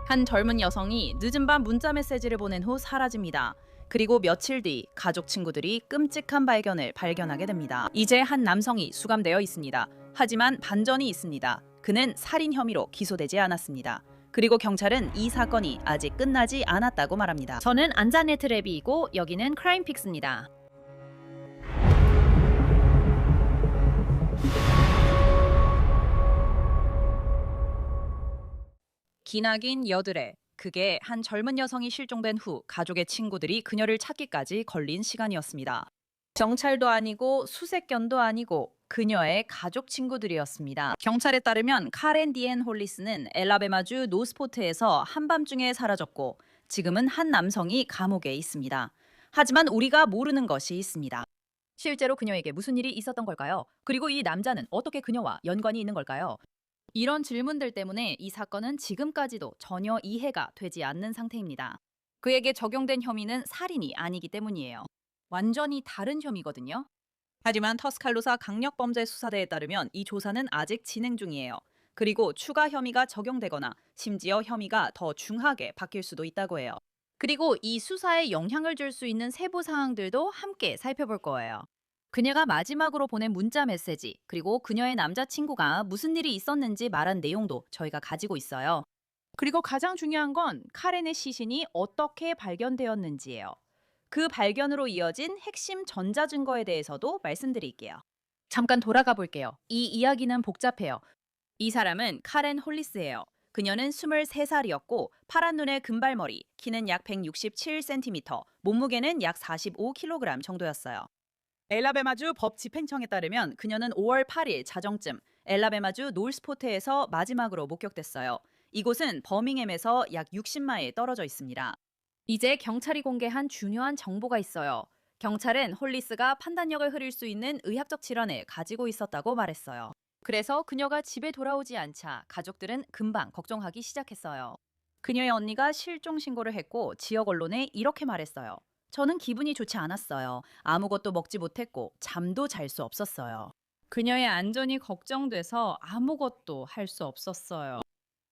한 젊은 여성이 늦은 밤 문자 메시지를 보낸 후 사라집니다. 그리고 며칠 뒤 가족 친구들이 끔찍한 발견을 발견하게 됩니다. 이제 한 남성이 수감되어 있습니다. 하지만 반전이 있습니다. 그는 살인 혐의로 기소되지 않았습니다. 그리고 경찰은 이 사건이 아직 끝나지 않았다고 말합니다. 저는 안자네트 레비이고 여기는 크라임픽스입니다. 기나긴 여드레. 그게 한 젊은 여성이 실종된 후 가족의 친구들이 그녀를 찾기까지 걸린 시간이었습니다. 경찰도 아니고 수색견도 아니고 그녀의 가족 친구들이었습니다. 경찰에 따르면 카렌 디앤 홀리스는 엘라베마주 노스포트에서 한밤중에 사라졌고 지금은 한 남성이 감옥에 있습니다. 하지만 우리가 모르는 것이 있습니다. 실제로 그녀에게 무슨 일이 있었던 걸까요? 그리고 이 남자는 어떻게 그녀와 연관이 있는 걸까요? 이런 질문들 때문에 이 사건은 지금까지도 전혀 이해가 되지 않는 상태입니다. 그에게 적용된 혐의는 살인이 아니기 때문이에요. 완전히 다른 혐의거든요. 하지만 터스칼로사 강력범죄수사대에 따르면 이 조사는 아직 진행 중이에요. 그리고 추가 혐의가 적용되거나 심지어 혐의가 더 중하게 바뀔 수도 있다고 해요. 그리고 이 수사에 영향을 줄 수 있는 세부 사항들도 함께 살펴볼 거예요. 그녀가 마지막으로 보낸 문자 메시지, 그리고 그녀의 남자친구가 무슨 일이 있었는지 말한 내용도 저희가 가지고 있어요. 그리고 가장 중요한 건 카렌의 시신이 어떻게 발견되었는지예요. 그 발견으로 이어진 핵심 전자증거에 대해서도 말씀드릴게요. 잠깐 돌아가 볼게요. 이 이야기는 복잡해요. 이 사람은 카렌 홀리스예요. 그녀는 23살이었고 파란 눈에 금발머리, 키는 약 167cm, 몸무게는 약 45kg 정도였어요. 엘라베마주 법 집행청에 따르면 그녀는 5월 8일 자정쯤 엘라베마주 놀스포트에서 마지막으로 목격됐어요. 이곳은 버밍햄에서 약 60마일 떨어져 있습니다. 이제 경찰이 공개한 중요한 정보가 있어요. 경찰은 홀리스가 판단력을 흐릴 수 있는 의학적 질환을 가지고 있었다고 말했어요. 그래서 그녀가 집에 돌아오지 않자 가족들은 금방 걱정하기 시작했어요. 그녀의 언니가 실종 신고를 했고 지역 언론에 이렇게 말했어요. 저는 기분이 좋지 않았어요. 아무것도 먹지 못했고 잠도 잘 수 없었어요. 그녀의 안전이 걱정돼서 아무것도 할 수 없었어요.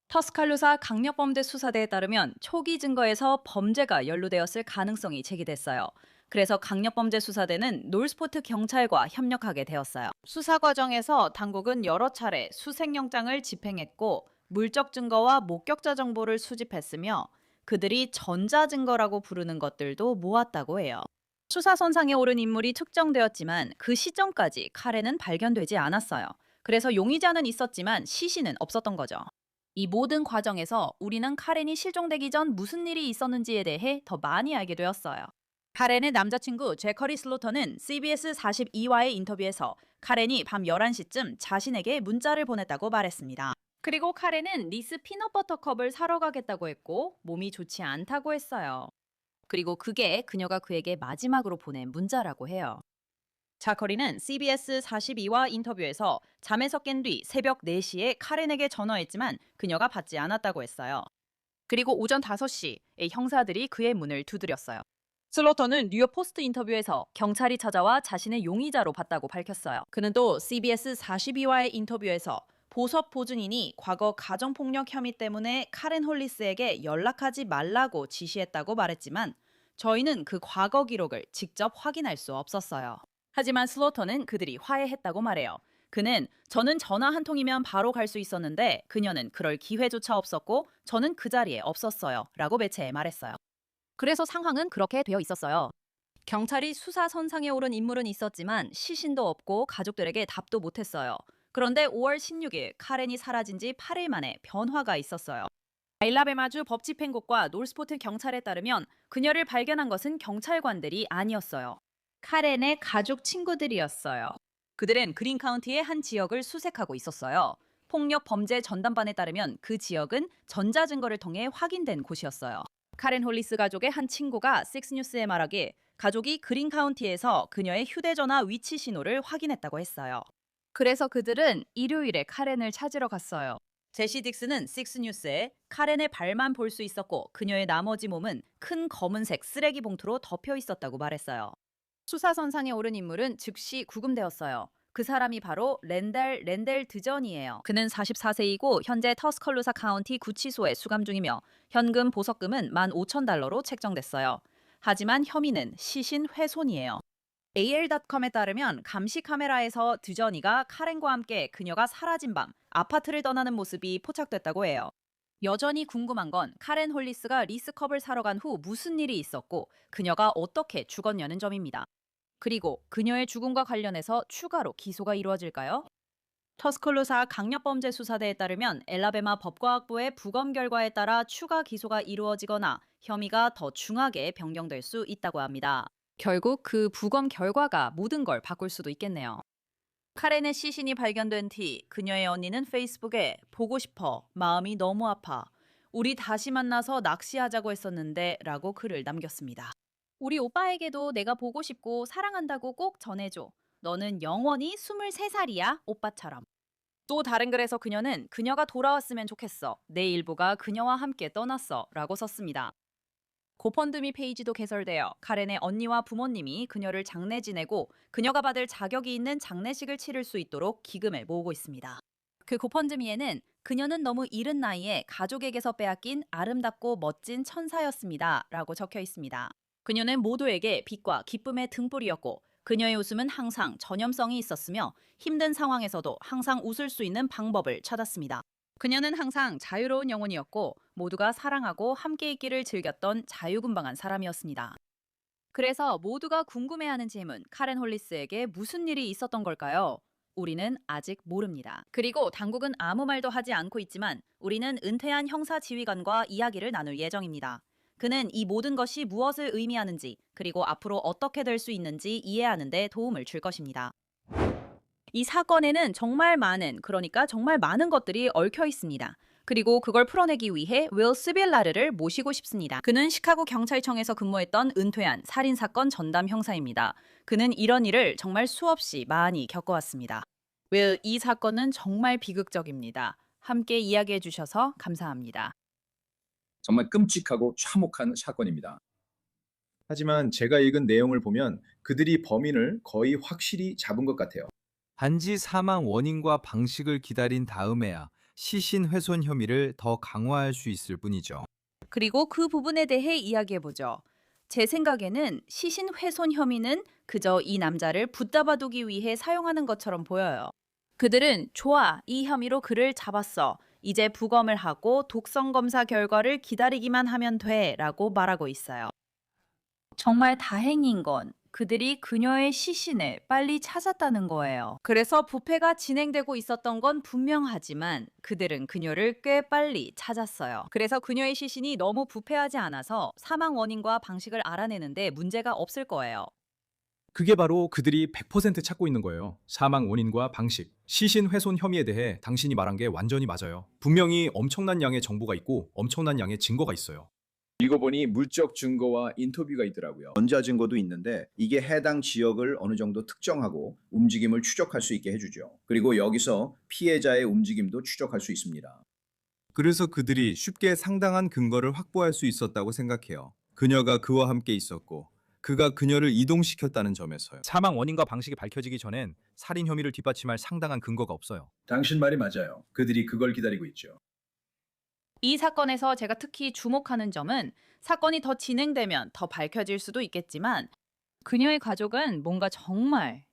터스칼루사 강력범죄 수사대에 따르면 초기 증거에서 범죄가 연루되었을 가능성이 제기됐어요. 그래서 강력범죄 수사대는 놀스포트 경찰과 협력하게 되었어요. 수사 과정에서 당국은 여러 차례 수색영장을 집행했고 물적 증거와 목격자 정보를 수집했으며 그들이 전자증거라고 부르는 것들도 모았다고 해요. 수사선상에 오른 인물이 특정되었지만 그 시점까지 카렌은 발견되지 않았어요. 그래서 용의자는 있었지만 시신은 없었던 거죠. 이 모든 과정에서 우리는 카렌이 실종되기 전 무슨 일이 있었는지에 대해 더 많이 알게 되었어요. 카렌의 남자친구 제커리 슬로터는 CBS 42와의 인터뷰에서 카렌이 밤 11시쯤 자신에게 문자를 보냈다고 말했습니다. 그리고 카렌은 리스 피넛버터컵을 사러 가겠다고 했고 몸이 좋지 않다고 했어요. 그리고 그게 그녀가 그에게 마지막으로 보낸 문자라고 해요. 자커리는 CBS 42와 인터뷰에서 잠에서 깬 뒤 새벽 4시에 카렌에게 전화했지만 그녀가 받지 않았다고 했어요. 그리고 오전 5시에 형사들이 그의 문을 두드렸어요. 슬로터는 뉴욕 포스트 인터뷰에서 경찰이 찾아와 자신의 용의자로 봤다고 밝혔어요. 그는 또 CBS 42와의 인터뷰에서 보석 보증인이 과거 가정폭력 혐의 때문에 카렌 홀리스에게 연락하지 말라고 지시했다고 말했지만 저희는 그 과거 기록을 직접 확인할 수 없었어요. 하지만 슬로터는 그들이 화해했다고 말해요. 그는 저는 전화 한 통이면 바로 갈 수 있었는데 그녀는 그럴 기회조차 없었고 저는 그 자리에 없었어요. 라고 매체에 말했어요. 그래서 상황은 그렇게 되어 있었어요. 경찰이 수사 선상에 오른 인물은 있었지만 시신도 없고 가족들에게 답도 못했어요. 그런데 5월 16일 카렌이 사라진 지 8일 만에 변화가 있었어요. 엘라베마주 법집행국과 놀스포트 경찰에 따르면 그녀를 발견한 것은 경찰관들이 아니었어요. 카렌의 가족 친구들이었어요. 그들은 그린 카운티의 한 지역을 수색하고 있었어요. 폭력 범죄 전담반에 따르면 그 지역은 전자증거를 통해 확인된 곳이었어요. 카렌 홀리스 가족의 한 친구가 식스뉴스에 말하길 가족이 그린 카운티에서 그녀의 휴대전화 위치 신호를 확인했다고 했어요. 그래서 그들은 일요일에 카렌을 찾으러 갔어요. 제시 딕스는 식스뉴스에 카렌의 발만 볼 수 있었고 그녀의 나머지 몸은 큰 검은색 쓰레기 봉투로 덮여 있었다고 말했어요. 수사선상에 오른 인물은 즉시 구금되었어요. 그 사람이 바로 렌델 드전이에요. 그는 44세이고 현재 터스컬루사 카운티 구치소에 수감 중이며 현금 보석금은 15,000달러로 책정됐어요. 하지만 혐의는 시신 훼손이에요. AL.com에 따르면 감시 카메라에서 드저니가 카렌과 함께 그녀가 사라진 밤 아파트를 떠나는 모습이 포착됐다고 해요. 여전히 궁금한 건 카렌 홀리스가 리스컵을 사러 간 후 무슨 일이 있었고 그녀가 어떻게 죽었냐는 점입니다. 그리고 그녀의 죽음과 관련해서 추가로 기소가 이루어질까요? 터스컬루사 강력범죄 수사대에 따르면 엘라베마 법과학부의 부검 결과에 따라 추가 기소가 이루어지거나 혐의가 더 중하게 변경될 수 있다고 합니다. 결국 그 부검 결과가 모든 걸 바꿀 수도 있겠네요. 카렌의 시신이 발견된 뒤 그녀의 언니는 페이스북에 보고 싶어, 마음이 너무 아파, 우리 다시 만나서 낚시하자고 했었는데 라고 글을 남겼습니다. 우리 오빠에게도 내가 보고 싶고 사랑한다고 꼭 전해줘. 너는 영원히 23살이야, 오빠처럼. 또 다른 글에서 그녀는 그녀가 돌아왔으면 좋겠어. 내 일부가 그녀와 함께 떠났어. 라고 썼습니다. 고펀드미 페이지도 개설되어 카렌의 언니와 부모님이 그녀를 장례 지내고 그녀가 받을 자격이 있는 장례식을 치를 수 있도록 기금을 모으고 있습니다. 그 고펀드미에는 그녀는 너무 이른 나이에 가족에게서 빼앗긴 아름답고 멋진 천사였습니다. 라고 적혀 있습니다. 그녀는 모두에게 빛과 기쁨의 등불이었고 그녀의 웃음은 항상 전염성이 있었으며 힘든 상황에서도 항상 웃을 수 있는 방법을 찾았습니다. 그녀는 항상 자유로운 영혼이었고 모두가 사랑하고 함께 있기를 즐겼던 자유분방한 사람이었습니다. 그래서 모두가 궁금해하는 질문, 카렌 홀리스에게 무슨 일이 있었던 걸까요? 우리는 아직 모릅니다. 그리고 당국은 아무 말도 하지 않고 있지만 우리는 은퇴한 형사 지휘관과 이야기를 나눌 예정입니다. 그는 이 모든 것이 무엇을 의미하는지 그리고 앞으로 어떻게 될 수 있는지 이해하는 데 도움을 줄 것입니다. 이 사건에는 정말 많은 것들이 얽혀 있습니다. 그리고 그걸 풀어내기 위해 윌 스빌라르를 모시고 싶습니다. 그는 시카고 경찰청에서 근무했던 은퇴한 살인사건 전담 형사입니다. 그는 이런 일을 정말 수없이 많이 겪어왔습니다. 윌, 이 사건은 정말 비극적입니다. 함께 이야기해 주셔서 감사합니다. 정말 끔찍하고 참혹한 사건입니다. 하지만 제가 읽은 내용을 보면 그들이 범인을 거의 확실히 잡은 것 같아요. 단지 사망 원인과 방식을 기다린 다음에야 시신 훼손 혐의를 더 강화할 수 있을 뿐이죠. 그리고 그 부분에 대해 이야기해보죠. 제 생각에는 시신 훼손 혐의는 그저 이 남자를 붙잡아두기 위해 사용하는 것처럼 보여요. 그들은 좋아, 이 혐의로 그를 잡았어. 이제 부검을 하고 독성 검사 결과를 기다리기만 하면 돼 라고 말하고 있어요. 정말 다행인 건 그들이 그녀의 시신을 빨리 찾았다는 거예요. 그래서 부패가 진행되고 있었던 건 분명하지만 그들은 그녀를 꽤 빨리 찾았어요. 그래서 그녀의 시신이 너무 부패하지 않아서 사망 원인과 방식을 알아내는데 문제가 없을 거예요. 그게 바로 그들이 100% 찾고 있는 거예요. 사망 원인과 방식, 시신 훼손 혐의에 대해 당신이 말한 게 완전히 맞아요. 분명히 엄청난 양의 정보가 있고 엄청난 양의 증거가 있어요. 읽어보니 물적 증거와 인터뷰가 있더라고요. 전자 증거도 있는데 이게 해당 지역을 어느 정도 특정하고 움직임을 추적할 수 있게 해주죠. 그리고 여기서 피해자의 움직임도 추적할 수 있습니다. 그래서 그들이 쉽게 상당한 근거를 확보할 수 있었다고 생각해요. 그녀가 그와 함께 있었고 그가 그녀를 이동시켰다는 점에서요. 사망 원인과 방식이 밝혀지기 전엔 살인 혐의를 뒷받침할 상당한 근거가 없어요. 당신 말이 맞아요. 그들이 그걸 기다리고 있죠. 이 사건에서 제가 특히 주목하는 점은 사건이 더 진행되면 더 밝혀질 수도 있겠지만 그녀의 가족은 뭔가 정말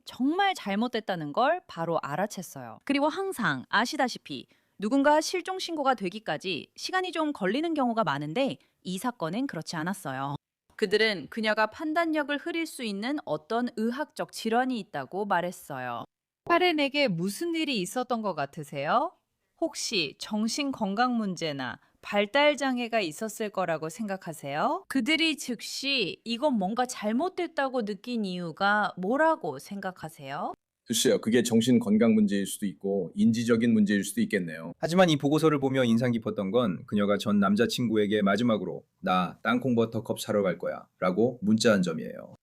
잘못됐다는 걸 바로 알아챘어요. 그리고 항상 아시다시피 누군가 실종 신고가 되기까지 시간이 좀 걸리는 경우가 많은데 이 사건은 그렇지 않았어요. 그들은 그녀가 판단력을 흐릴 수 있는 어떤 의학적 질환이 있다고 말했어요. 카렌에게 무슨 일이 있었던 것 같으세요? 혹시 정신 건강 문제나 발달 장애가 있었을 거라고 생각하세요? 그들이 즉시 이건 뭔가 잘못됐다고 느낀 이유가 뭐라고 생각하세요? 글쎄요, 그게 정신 건강 문제일 수도 있고 인지적인 문제일 수도 있겠네요. 하지만 이 보고서를 보며 인상 깊었던 건 그녀가 전 남자친구에게 마지막으로 나 땅콩 버터컵 사러 갈 거야 라고 문자한 점이에요.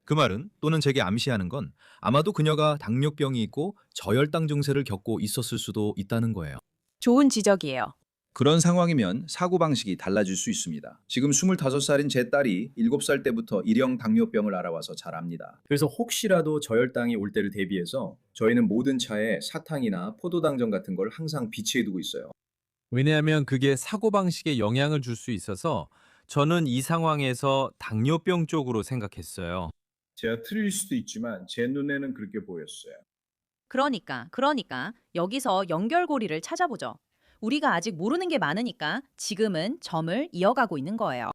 그 말은 또는 제게 암시하는 건 아마도 그녀가 당뇨병이 있고 저혈당 증세를 겪고 있었을 수도 있다는 거예요. 좋은 지적이에요. 그런 상황이면 사고방식이 달라질 수 있습니다. 지금 25살인 제 딸이 7살 때부터 일형 당뇨병을 알아와서 잘 압니다. 그래서 혹시라도 저혈당이 올 때를 대비해서 저희는 모든 차에 사탕이나 포도당전 같은 걸 항상 비치해 두고 있어요. 왜냐하면 그게 사고방식에 영향을 줄 수 있어서 저는 이 상황에서 당뇨병 쪽으로 생각했어요. 제가 틀릴 수도 있지만 제 눈에는 그렇게 보였어요. 그러니까 여기서 연결고리를 찾아보죠. 우리가 아직 모르는 게 많으니까 지금은 점을 이어가고 있는 거예요.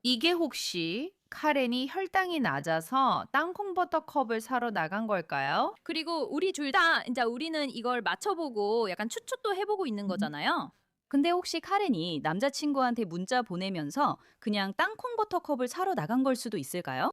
이게 혹시 카렌이 혈당이 낮아서 땅콩버터컵을 사러 나간 걸까요? 그리고 우리 둘 다 이제 우리는 이걸 맞춰보고 약간 추측도 해보고 있는 거잖아요. 근데 혹시 카렌이 남자친구한테 문자 보내면서 그냥 땅콩버터컵을 사러 나간 걸 수도 있을까요?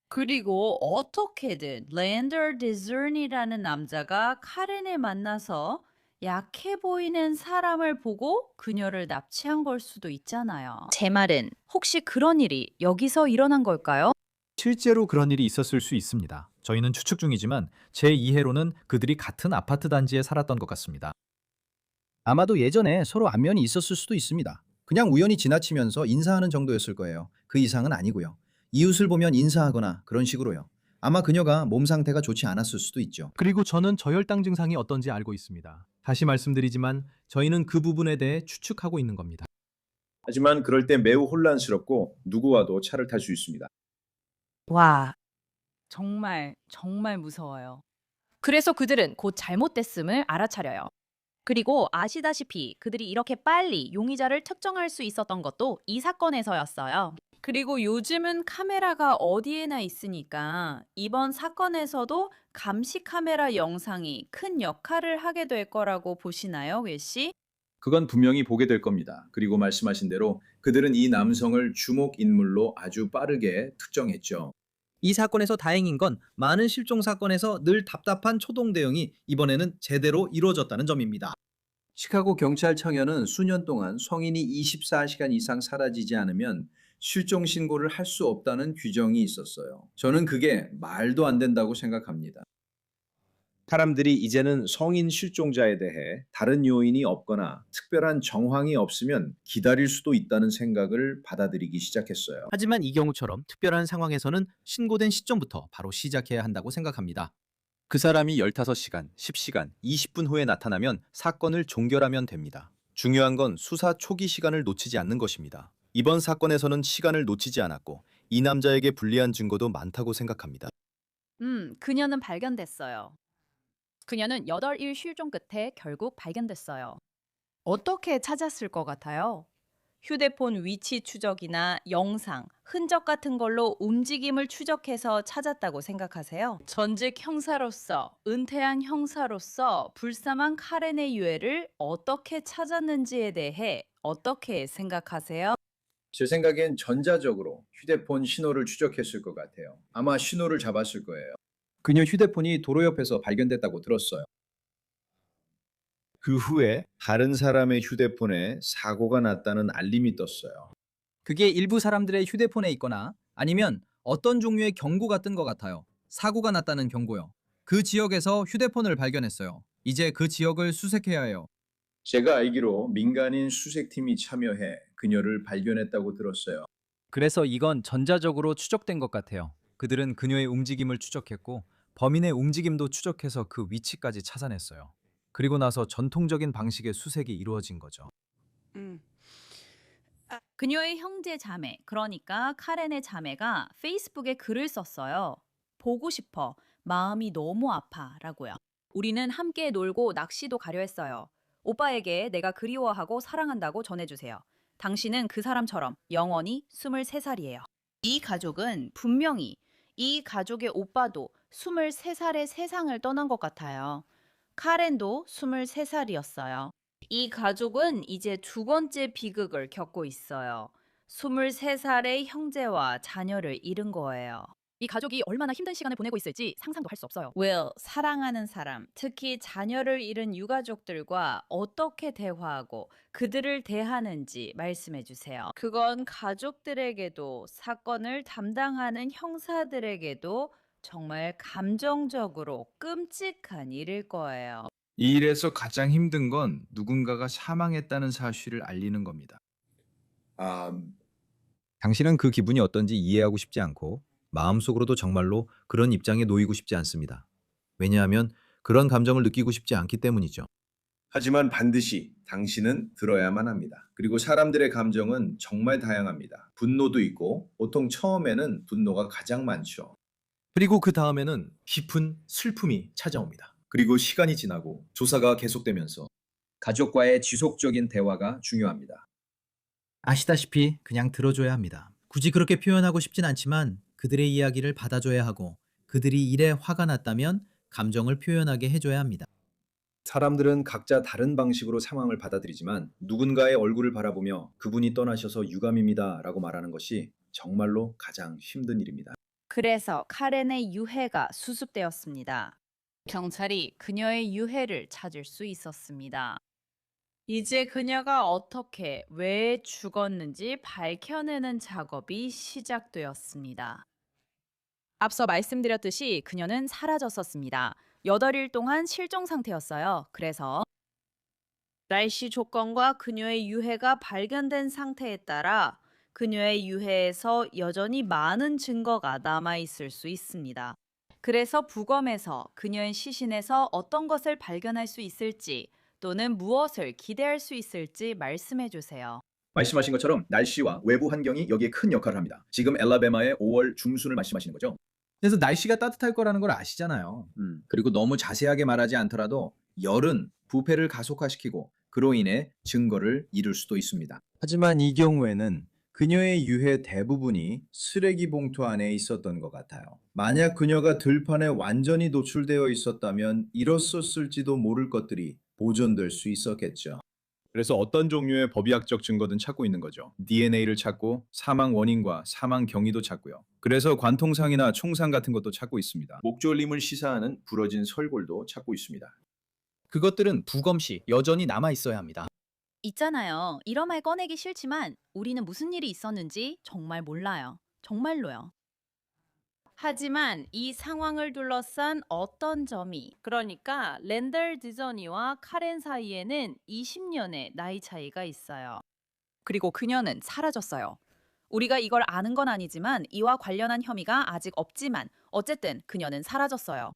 그리고 어떻게든 랜더 디즈니라는 남자가 카렌을 만나서 약해 보이는 사람을 보고 그녀를 납치한 걸 수도 있잖아요. 제 말은 혹시 그런 일이 여기서 일어난 걸까요? 실제로 그런 일이 있었을 수 있습니다. 저희는 추측 중이지만 제 이해로는 그들이 같은 아파트 단지에 살았던 것 같습니다. 아마도 예전에 서로 안면이 있었을 수도 있습니다. 그냥 우연히 지나치면서 인사하는 정도였을 거예요. 그 이상은 아니고요. 이웃을 보면 인사하거나 그런 식으로요. 아마 그녀가 몸 상태가 좋지 않았을 수도 있죠. 그리고 저는 저혈당 증상이 어떤지 알고 있습니다. 다시 말씀드리지만 저희는 그 부분에 대해 추측하고 있는 겁니다. 하지만 그럴 때 매우 혼란스럽고 누구와도 차를 탈 수 있습니다. 와, 정말 무서워요. 그래서 그들은 곧 잘못됐음을 알아차려요. 그리고 아시다시피 그들이 이렇게 빨리 용의자를 특정할 수 있었던 것도 이 사건에서였어요. 그리고 요즘은 카메라가 어디에나 있으니까 이번 사건에서도 감시 카메라 영상이 큰 역할을 하게 될 거라고 보시나요, 윌 씨? 그건 분명히 보게 될 겁니다. 그리고 말씀하신 대로 그들은 이 남성을 주목 인물로 아주 빠르게 특정했죠. 이 사건에서 다행인 건 많은 실종 사건에서 늘 답답한 초동 대응이 이번에는 제대로 이루어졌다는 점입니다. 시카고 경찰청에는 수년 동안 성인이 24시간 이상 사라지지 않으면 실종 신고를 할 수 없다는 규정이 있었어요. 저는 그게 말도 안 된다고 생각합니다. 사람들이 이제는 성인 실종자에 대해 다른 요인이 없거나 특별한 정황이 없으면 기다릴 수도 있다는 생각을 받아들이기 시작했어요. 하지만 이 경우처럼 특별한 상황에서는 신고된 시점부터 바로 시작해야 한다고 생각합니다. 그 사람이 15시간, 10시간, 20분 후에 나타나면 사건을 종결하면 됩니다. 중요한 건 수사 초기 시간을 놓치지 않는 것입니다. 이번 사건에서는 시간을 놓치지 않았고 이 남자에게 불리한 증거도 많다고 생각합니다. 그녀는 발견됐어요. 그녀는 8일 실종 끝에 결국 발견됐어요. 어떻게 찾았을 것 같아요? 휴대폰 위치 추적이나 영상, 흔적 같은 걸로 움직임을 추적해서 찾았다고 생각하세요? 전직 형사로서, 은퇴한 형사로서 불쌍한 카렌의 유해를 어떻게 찾았는지에 대해 어떻게 생각하세요? 제 생각엔 전자적으로 휴대폰 신호를 추적했을 것 같아요. 아마 신호를 잡았을 거예요. 그녀 휴대폰이 도로 옆에서 발견됐다고 들었어요. 그 후에 다른 사람의 휴대폰에 사고가 났다는 알림이 떴어요. 그게 일부 사람들의 휴대폰에 있거나 아니면 어떤 종류의 경고가 뜬 것 같아요. 사고가 났다는 경고요. 그 지역에서 휴대폰을 발견했어요. 이제 그 지역을 수색해야 해요. 제가 알기로 민간인 수색팀이 참여해 그녀를 발견했다고 들었어요. 그래서 이건 전자적으로 추적된 것 같아요. 그들은 그녀의 움직임을 추적했고 범인의 움직임도 추적해서 그 위치까지 찾아냈어요. 그리고 나서 전통적인 방식의 수색이 이루어진 거죠. 그녀의 형제 자매, 그러니까 카렌의 자매가 페이스북에 글을 썼어요. 보고 싶어. 마음이 너무 아파. 라고요. 우리는 함께 놀고 낚시도 가려 했어요. 오빠에게 내가 그리워하고 사랑한다고 전해주세요. 당신은 그 사람처럼 영원히 23살이에요. 이 가족은 분명히 이 가족의 오빠도 23살의 세상을 떠난 것 같아요. 카렌도 23살이었어요. 이 가족은 이제 두 번째 비극을 겪고 있어요. 23살의 형제와 자녀를 잃은 거예요. 이 가족이 얼마나 힘든 시간을 보내고 있을지 상상도 할 수 없어요. 윌, 사랑하는 사람, 특히 자녀를 잃은 유가족들과 어떻게 대화하고 그들을 대하는지 말씀해 주세요. 그건 가족들에게도 사건을 담당하는 형사들에게도 정말 감정적으로 끔찍한 일일 거예요. 이 일에서 가장 힘든 건 누군가가 사망했다는 사실을 알리는 겁니다. 당신은 그 기분이 어떤지 이해하고 싶지 않고 마음속으로도 정말로 그런 입장에 놓이고 싶지 않습니다. 왜냐하면 그런 감정을 느끼고 싶지 않기 때문이죠. 하지만 반드시 당신은 들어야만 합니다. 그리고 사람들의 감정은 정말 다양합니다. 분노도 있고 보통 처음에는 분노가 가장 많죠. 그리고 그 다음에는 깊은 슬픔이 찾아옵니다. 그리고 시간이 지나고 조사가 계속되면서 가족과의 지속적인 대화가 중요합니다. 아시다시피 그냥 들어줘야 합니다. 굳이 그렇게 표현하고 싶진 않지만 그들의 이야기를 받아줘야 하고 그들이 일에 화가 났다면 감정을 표현하게 해줘야 합니다. 사람들은 각자 다른 방식으로 상황을 받아들이지만 누군가의 얼굴을 바라보며 그분이 떠나셔서 유감입니다 라고 말하는 것이 정말로 가장 힘든 일입니다. 그래서 카렌의 유해가 수습되었습니다. 경찰이 그녀의 유해를 찾을 수 있었습니다. 이제 그녀가 어떻게, 왜 죽었는지 밝혀내는 작업이 시작되었습니다. 앞서 말씀드렸듯이 그녀는 사라졌었습니다. 8일 동안 실종 상태였어요. 그래서 날씨 조건과 그녀의 유해가 발견된 상태에 따라 그녀의 유해에서 여전히 많은 증거가 남아있을 수 있습니다. 그래서 부검에서 그녀의 시신에서 어떤 것을 발견할 수 있을지 또는 무엇을 기대할 수 있을지 말씀해 주세요. 말씀하신 것처럼 날씨와 외부 환경이 여기에 큰 역할을 합니다. 지금 엘라베마의 5월 중순을 말씀하시는 거죠? 그래서 날씨가 따뜻할 거라는 걸 아시잖아요. 그리고 너무 자세하게 말하지 않더라도 열은 부패를 가속화시키고 그로 인해 증거를 잃을 수도 있습니다. 하지만 이 경우에는 그녀의 유해 대부분이 쓰레기 봉투 안에 있었던 것 같아요. 만약 그녀가 들판에 완전히 노출되어 있었다면 잃었었을지도 모를 것들이 보존될 수 있었겠죠. 그래서 어떤 종류의 법의학적 증거든 찾고 있는 거죠. DNA를 찾고 사망 원인과 사망 경위도 찾고요. 그래서 관통상이나 총상 같은 것도 찾고 있습니다. 목졸림을 시사하는 부러진 설골도 찾고 있습니다. 그것들은 부검 시 여전히 남아 있어야 합니다. 있잖아요. 이런 말 꺼내기 싫지만 우리는 무슨 일이 있었는지 정말 몰라요. 정말로요. 하지만 이 상황을 둘러싼 어떤 점이, 그러니까 랜덜 디저니와 카렌 사이에는 20년의 나이 차이가 있어요. 그리고 그녀는 사라졌어요. 우리가 이걸 아는 건 아니지만 이와 관련한 혐의가 아직 없지만 어쨌든 그녀는 사라졌어요.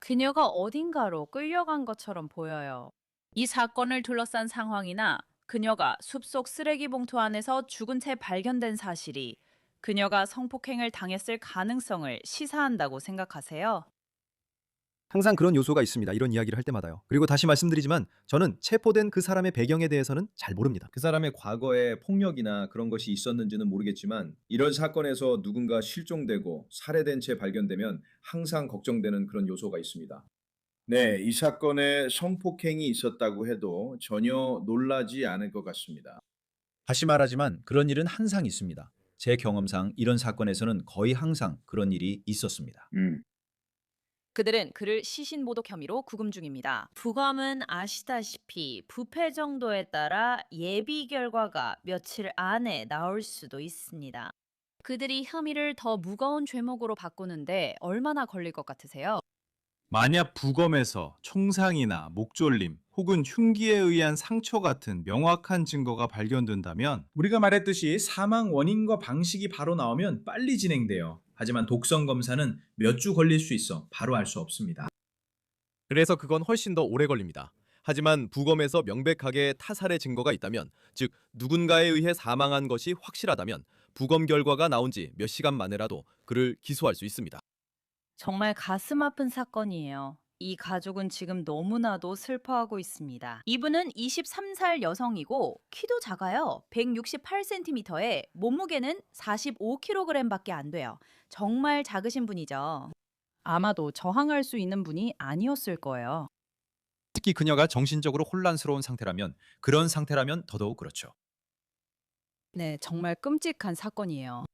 그녀가 어딘가로 끌려간 것처럼 보여요. 이 사건을 둘러싼 상황이나 그녀가 숲속 쓰레기 봉투 안에서 죽은 채 발견된 사실이 그녀가 성폭행을 당했을 가능성을 시사한다고 생각하세요? 항상 그런 요소가 있습니다. 이런 이야기를 할 때마다요. 그리고 다시 말씀드리지만 저는 체포된 그 사람의 배경에 대해서는 잘 모릅니다. 그 사람의 과거에 폭력이나 그런 것이 있었는지는 모르겠지만 이런 사건에서 누군가 실종되고 살해된 채 발견되면 항상 걱정되는 그런 요소가 있습니다. 네, 이 사건에 성폭행이 있었다고 해도 전혀 놀라지 않을 것 같습니다. 다시 말하지만 그런 일은 항상 있습니다. 제 경험상 이런 사건에서는 거의 항상 그런 일이 있었습니다. 그들은 그를 시신 모독 혐의로 구금 중입니다. 부검은 아시다시피 부패 정도에 따라 예비 결과가 며칠 안에 나올 수도 있습니다. 그들이 혐의를 더 무거운 죄목으로 바꾸는데 얼마나 걸릴 것 같으세요? 만약 부검에서 총상이나 목졸림 혹은 흉기에 의한 상처 같은 명확한 증거가 발견된다면 우리가 말했듯이 사망 원인과 방식이 바로 나오면 빨리 진행돼요. 하지만 독성 검사는 몇 주 걸릴 수 있어 바로 알 수 없습니다. 그래서 그건 훨씬 더 오래 걸립니다. 하지만 부검에서 명백하게 타살의 증거가 있다면, 즉 누군가에 의해 사망한 것이 확실하다면 부검 결과가 나온 지 몇 시간 만에라도 그를 기소할 수 있습니다. 정말 가슴 아픈 사건이에요. 이 가족은 지금 너무나도 슬퍼하고 있습니다. 이분은 23살 여성이고 키도 작아요. 168cm에 몸무게는 45kg밖에 안 돼요. 정말 작으신 분이죠. 아마도 저항할 수 있는 분이 아니었을 거예요. 특히 그녀가 정신적으로 혼란스러운 상태라면, 그런 상태라면 더더욱 그렇죠. 네, 정말 끔찍한 사건이에요.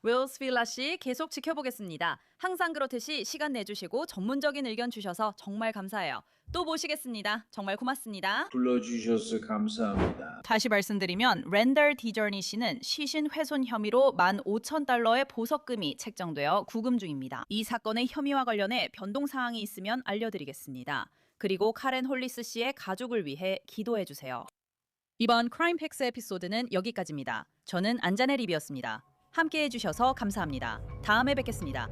윌스 빌라 씨 계속 지켜보겠습니다. 항상 그렇듯이 시간 내주시고 전문적인 의견 주셔서 정말 감사해요. 또 모시겠습니다. 정말 고맙습니다. 불러주셔서 감사합니다. 다시 말씀드리면 랜덜 디저니 씨는 시신 훼손 혐의로 15,000달러의 보석금이 책정되어 구금 중입니다. 이 사건의 혐의와 관련해 변동 사항이 있으면 알려드리겠습니다. 그리고 카렌 홀리스 씨의 가족을 위해 기도해 주세요. 이번 크라임 팩스 에피소드는 여기까지입니다. 저는 안자네 리비였습니다. 함께 해주셔서 감사합니다. 다음에 뵙겠습니다.